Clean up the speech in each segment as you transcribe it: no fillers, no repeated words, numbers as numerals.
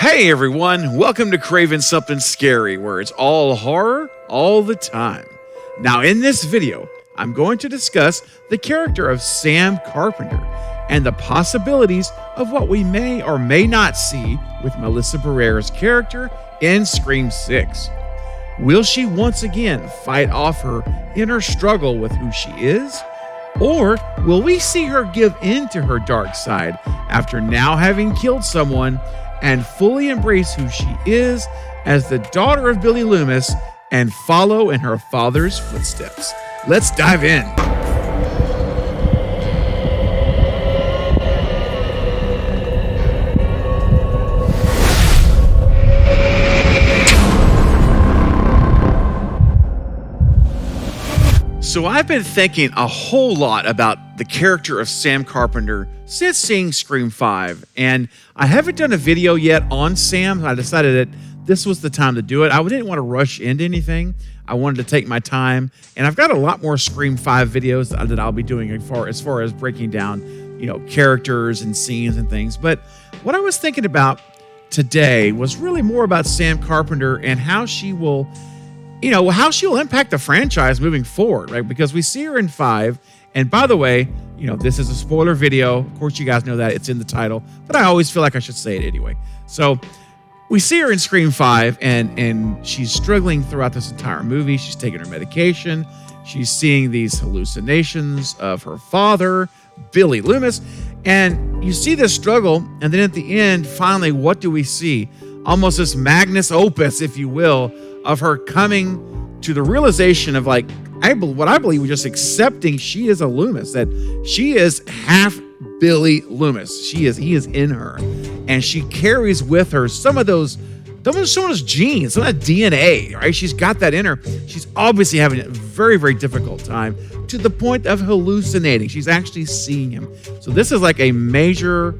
Hey everyone, welcome to Craven Something Scary, where it's all horror all the time. Now in this video, I'm going to discuss the character of Sam Carpenter and the possibilities of what we may or may not see with Melissa Barrera's character in Scream 6. Will she once again fight off her inner struggle with who she is? Or will we see her give in to her dark side after now having killed someone and fully embrace who she is as the daughter of Billy Loomis and follow in her father's footsteps? Let's dive in. So I've been thinking a whole lot about the character of Sam Carpenter since seeing Scream 5, and I haven't done a video yet on Sam. I decided that this was the time to do it. I didn't want to rush into anything. I wanted to take my time, and I've got a lot more Scream 5 videos that I'll be doing as far as breaking down, characters and scenes and things. But what I was thinking about today was really more about Sam Carpenter and how she will how she'll impact the franchise moving forward, right? Because we see her in 5, and by the way, this is a spoiler video. Of course, you guys know that it's in the title, but I always feel like I should say it anyway. So we see her in Scream 5, and she's struggling throughout this entire movie. She's taking her medication. She's seeing these hallucinations of her father, Billy Loomis, and you see this struggle, and then at the end, finally, what do we see? Almost this magnus opus, if you will, of her coming to the realization of what I believe was just accepting she is a Loomis, that she is half Billy Loomis. He is in her, and she carries with her some of those genes, some of that DNA, right? She's got that in her. She's obviously having a very, very difficult time to the point of hallucinating. She's actually seeing him. So this is like a major,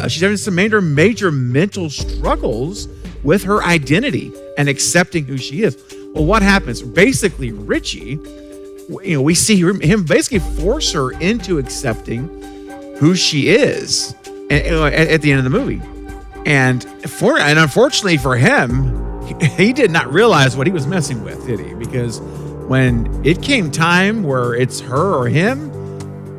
she's having some major mental struggles with her identity and accepting who she is. Well, what happens? Basically, Richie, we see him basically force her into accepting who she is at the end of the movie. And unfortunately for him, he did not realize what he was messing with, did he? Because when it came time where it's her or him,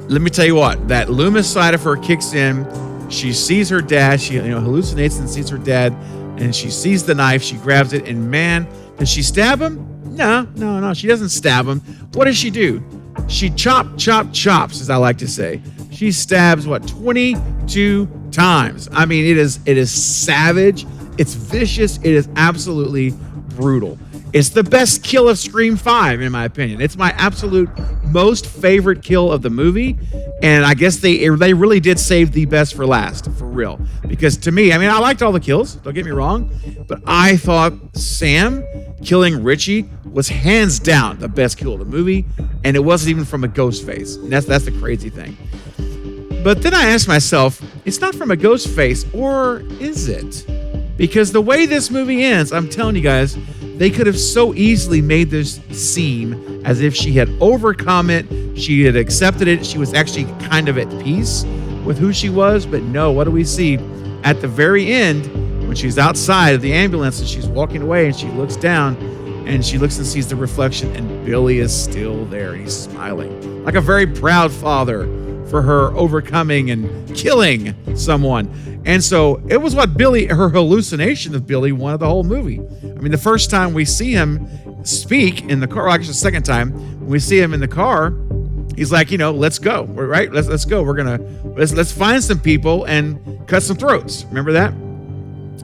let me tell you what, that Loomis side of her kicks in. She sees her dad. She hallucinates and sees her dad. And she sees the knife, she grabs it, and man, does she stab him? No, she doesn't stab him. What does she do? She chops, as I like to say. She stabs, 22 times. I mean, it is savage, it's vicious, it is absolutely brutal. It's the best kill of Scream 5, in my opinion. It's my absolute most favorite kill of the movie. And I guess they really did save the best for last, for real. Because to me, I liked all the kills, don't get me wrong. But I thought Sam killing Richie was hands down the best kill of the movie. And it wasn't even from a ghostface. And that's the crazy thing. But then I asked myself, it's not from a ghostface, or is it? Because the way this movie ends, I'm telling you guys, they could have so easily made this seem as if she had overcome it, she had accepted it, she was actually kind of at peace with who she was. But no, what do we see? At the very end, when she's outside of the ambulance and she's walking away and she looks down and she looks and sees the reflection, and Billy is still there. He's smiling like a very proud father for her overcoming and killing someone. And so it was what her hallucination of Billy wanted the whole movie. The first time we see him speak in the car, actually the second time, when we see him in the car, he's like, let's go, right? Let's go. Let's find some people and cut some throats. Remember that?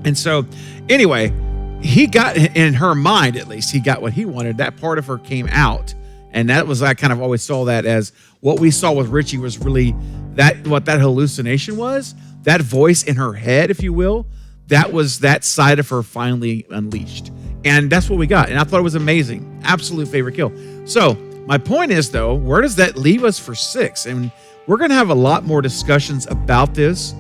And so anyway, he got, in her mind at least, he got what he wanted. That part of her came out. And that was, I kind of always saw that as what we saw with Richie was really what that hallucination was, that voice in her head, if you will, that was that side of her finally unleashed. And that's what we got. And I thought it was amazing. Absolute favorite kill. So my point is, though, where does that leave us for 6? And we're going to have a lot more discussions about this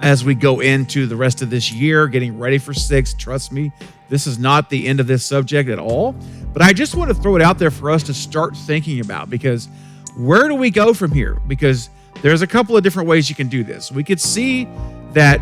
as we go into the rest of this year, getting ready for 6. Trust me, this is not the end of this subject at all. But I just want to throw it out there for us to start thinking about, because where do we go from here? Because there's a couple of different ways you can do this. We could see that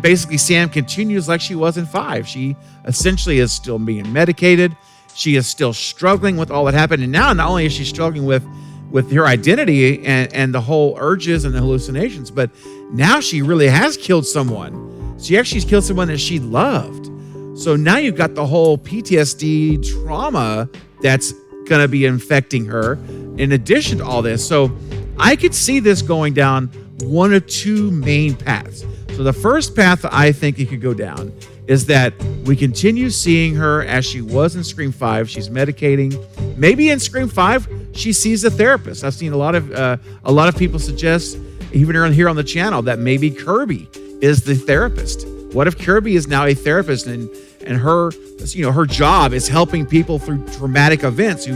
basically Sam continues like she was in 5. She essentially is still being medicated. She is still struggling with all that happened. And now not only is she struggling with her identity and the whole urges and the hallucinations, but now she really has killed someone. She actually killed someone that she loved. So now you've got the whole PTSD trauma that's going to be infecting her in addition to all this. So I could see this going down one of two main paths. So the first path that I think it could go down is that we continue seeing her as she was in Scream 5. She's medicating. Maybe in Scream 5, she sees a therapist. I've seen a lot of people suggest, even here on the channel, that maybe Kirby is the therapist. What if Kirby is now a therapist and her her job is helping people through traumatic events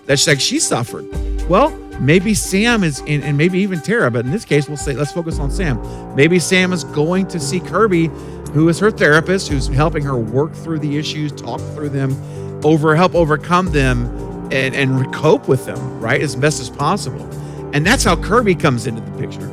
that's like she suffered? Well, maybe Sam is, and maybe even Tara, but in this case, let's focus on Sam. Maybe Sam is going to see Kirby, who is her therapist, who's helping her work through the issues, talk through them, help overcome them, and cope with them, right, as best as possible. And that's how Kirby comes into the picture.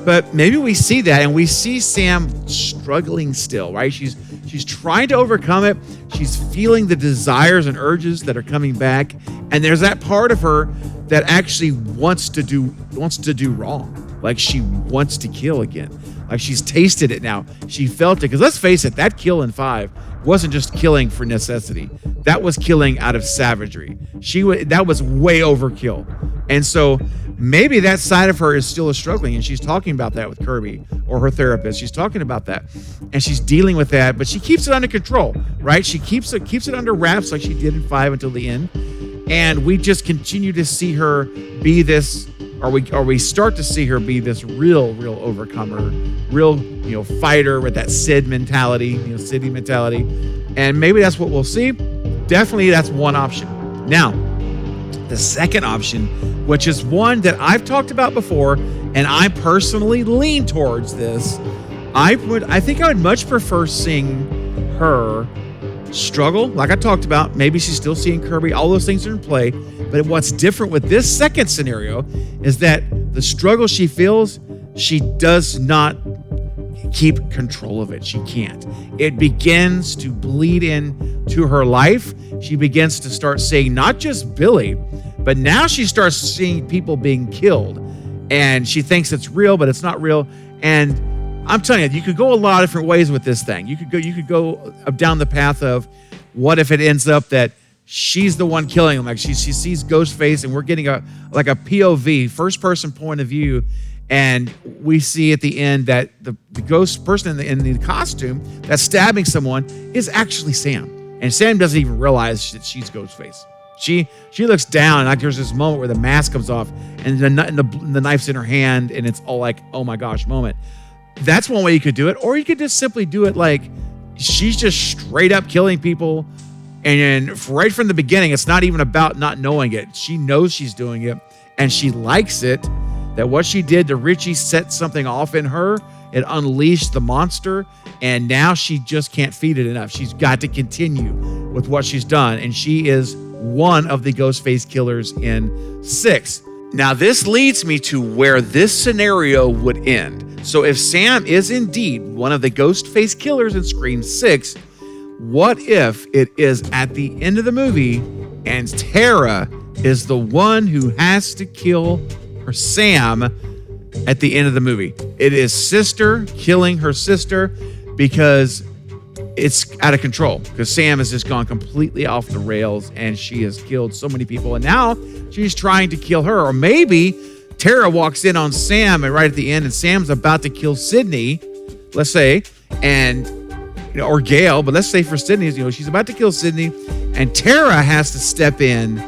But maybe we see that, and we see Sam struggling still, right? She's trying to overcome it. She's feeling the desires and urges that are coming back, and there's that part of her that actually wants to do wrong. Like she wants to kill again. Like she's tasted it now. She felt it. Because let's face it, that kill in 5 wasn't just killing for necessity. That was killing out of savagery. That was way overkill. And so maybe that side of her is still struggling, and she's talking about that with Kirby or her therapist. She's talking about that, and she's dealing with that, but she keeps it under control, right? She keeps it under wraps like she did in 5 until the end. And we just continue to see her be this, or we start to see her be this real overcomer, real fighter with that Sid mentality, city mentality. And maybe that's what we'll see. Definitely that's one option. Now, the second option, which is one that I've talked about before, and I personally lean towards this. I think I would much prefer seeing her struggle, like I talked about. Maybe she's still seeing Kirby. All those things are in play. But what's different with this second scenario is that the struggle she feels, she does not keep control of it. She can't. It begins to bleed into her life. She begins to start seeing not just Billy, but now she starts seeing people being killed. And she thinks it's real, but it's not real. And I'm telling you, you could go a lot of different ways with this thing. You could go down the path of, what if it ends up that she's the one killing him? Like she sees Ghostface, and we're getting a POV, first person point of view, and we see at the end that the ghost person in the costume that's stabbing someone is actually Sam, and Sam doesn't even realize that she's Ghostface. She looks down, and like there's this moment where the mask comes off, and the knife's in her hand, and it's all like, oh my gosh moment. That's one way you could do it. Or you could just simply do it like she's just straight up killing people. And right from the beginning, it's not even about not knowing it. She knows she's doing it, and she likes it. That what she did to Richie set something off in her. It unleashed the monster, and now she just can't feed it enough. She's got to continue with what she's done. And she is one of the Ghostface killers in 6. Now, this leads me to where this scenario would end. So if Sam is indeed one of the Ghostface killers in Scream 6, what if it is at the end of the movie and Tara is the one who has to kill her Sam at the end of the movie? It is sister killing her sister because it's out of control, because Sam has just gone completely off the rails and she has killed so many people, and now she's trying to kill her. Or maybe Tara walks in on Sam and right at the end, and Sam's about to kill Sydney, let's say, and or Gail, but let's say for Sydney, she's about to kill Sydney, and Tara has to step in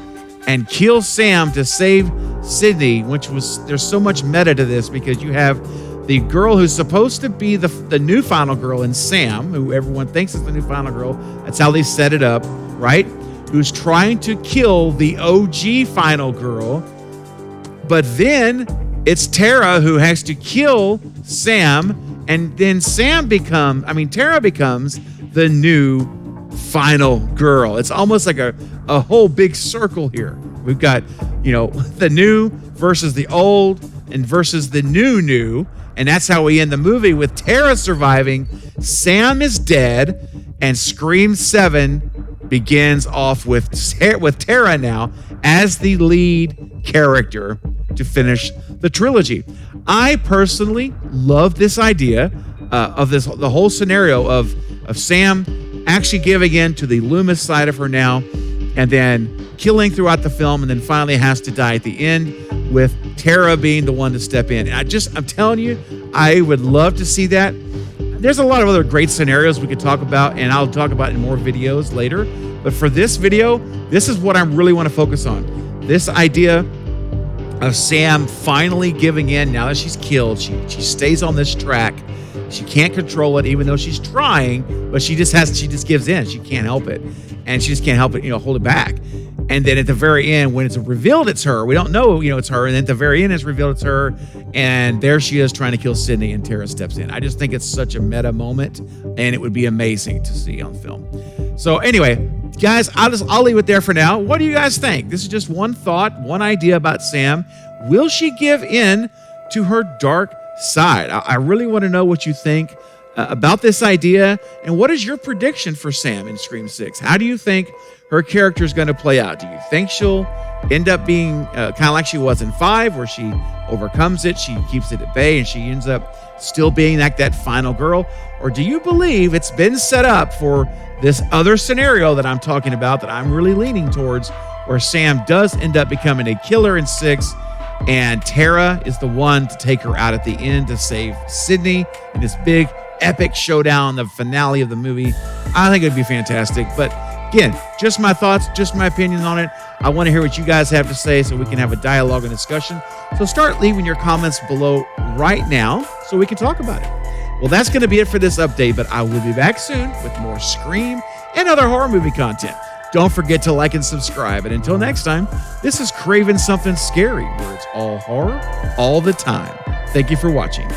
and kill Sam to save Sydney, there's so much meta to this, because you have the girl who's supposed to be the new final girl in Sam, who everyone thinks is the new final girl. That's how they set it up, right? Who's trying to kill the OG final girl. But then it's Tara who has to kill Sam, and then Tara becomes the new final girl. It's almost like a whole big circle here. We've got, the new versus the old and versus the new, And that's how we end the movie, with Tara surviving. Sam is dead, and Scream 7 begins off with Tara now as the lead character to finish the trilogy. I personally love this idea of the whole scenario of Sam actually giving in to the Loomis side of her now, and then killing throughout the film, and then finally has to die at the end, with Tara being the one to step in. And I'm telling you, I would love to see that. There's a lot of other great scenarios we could talk about, and I'll talk about in more videos later. But for this video, this is what I really want to focus on. This idea of Sam finally giving in now that she's killed. She stays on this track. She can't control it, even though she's trying, but she just gives in. She can't help it. And she just can't help it, hold it back. And then at the very end, when it's revealed it's her, we don't know, it's her. And then at the very end, it's revealed it's her. And there she is trying to kill Sydney, and Tara steps in. I just think it's such a meta moment, and it would be amazing to see on film. So anyway, guys, I'll leave it there for now. What do you guys think? This is just one thought, one idea about Sam. Will she give in to her dark side? I really want to know what you think about this idea, and what is your prediction for Sam in Scream 6? How do you think her character is going to play out? Do you think she'll end up being kind of like she was in 5, where she overcomes it, she keeps it at bay, and she ends up still being like that final girl? Or do you believe it's been set up for this other scenario that I'm talking about, that I'm really leaning towards, where Sam does end up becoming a killer in 6, and Tara is the one to take her out at the end to save Sydney in this big epic showdown, the finale of the movie? I think it'd be fantastic. But again, just my thoughts, just my opinion on it. I want to hear what you guys have to say so we can have a dialogue and discussion. So start leaving your comments below right now so we can talk about it. Well, that's going to be it for this update, but I will be back soon with more Scream and other horror movie content. Don't forget to like and subscribe. And until next time, this is Craven Something Scary, where it's all horror all the time. Thank you for watching.